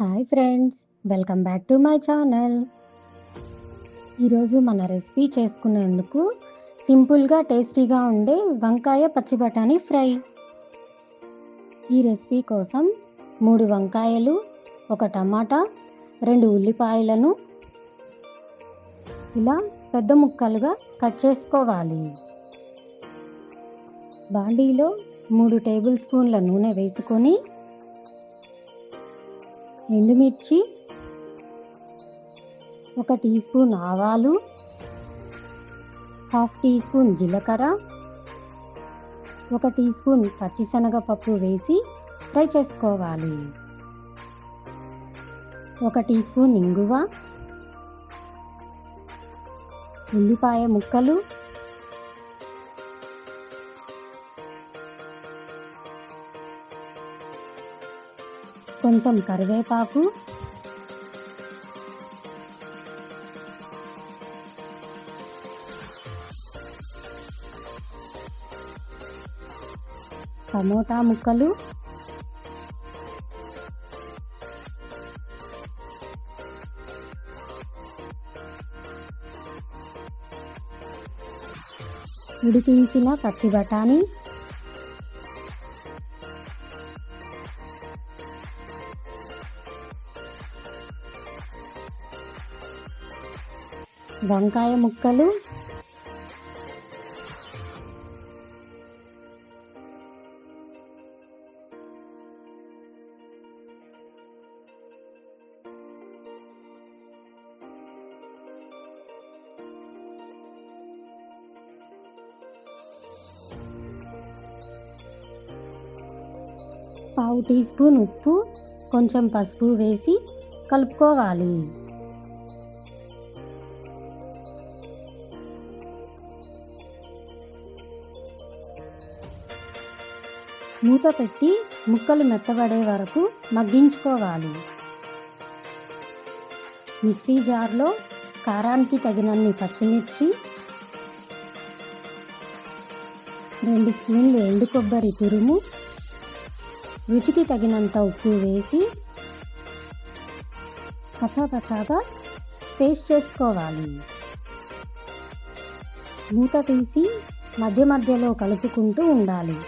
Hi friends, welcome back to my channel. ఈరోజు మన recipe చేసుకునేందుకు సింపుల్గా టేస్టీగా ఉండే వంకాయ పచ్చి బఠానీ ఫ్రై. ఈ రెసిపీ కోసం 3 వంకాయలు, 1 టమాటా, 2 ఉల్లిపాయలను ఇలా పెద్ద ముక్కలుగా కట్ చేసుకోవాలి. బాండీలో 3 టేబుల్ స్పూన్ల నూనె వేసుకొని ఎండుమిర్చి, 1 టీ స్పూన్ ఆవాలు, 1/2 టీ స్పూన్ జీలకర్ర, 1 టీ స్పూన్ పచ్చిశనగపప్పు వేసి ఫ్రై చేసుకోవాలి. 1 టీ స్పూన్ ఇంగువ, ఉల్లిపాయ ముక్కలు, కొంచెం కరివేపాకు, టమోటా ముక్కలు, ఉడికించిన పచ్చి బఠానీ, వంకాయ ముక్కలు, పావు టీ స్పూన్ ఉప్పు, కొంచెం పసుపు వేసి కలుపుకోవాలి. మూత పెట్టి ముక్కలు మెత్తబడే వరకు మగ్గించుకోవాలి. మిక్సీ జార్లో కారానికి తగినన్ని పచ్చిమిర్చి, 2 స్పూన్లు ఎండు కొబ్బరి తురుము, రుచికి తగినంత ఉప్పు వేసి పచాపచాగా పేస్ట్ చేసుకోవాలి. మూత తీసి మధ్య మధ్యలో కలుపుకుంటూ ఉండాలి.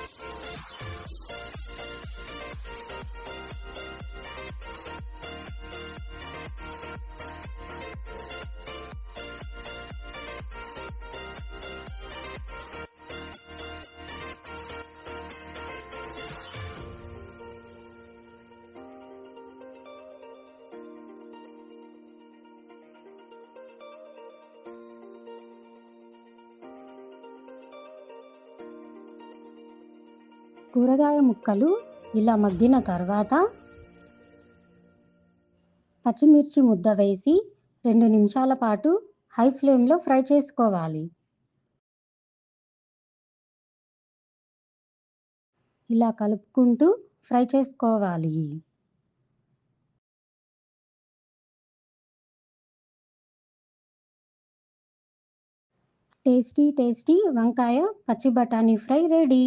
కూరగాయ ముక్కలు ఇలా మగ్గిన తర్వాత పచ్చిమిర్చి ముద్ద వేసి 2 నిమిషాల పాటు హై ఫ్లేమ్లో ఫ్రై చేసుకోవాలి. ఇలా కలుపుకుంటూ ఫ్రై చేసుకోవాలి. టేస్టీ వంకాయ పచ్చి బఠానీ ఫ్రై రెడీ.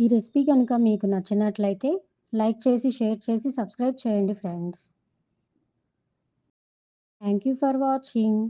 ఈ రెసిపీ కనుక మీకు నచ్చినట్లయితే లైక్ చేసి, షేర్ చేసి, సబ్స్క్రైబ్ చేయండి friends. Thank you for watching.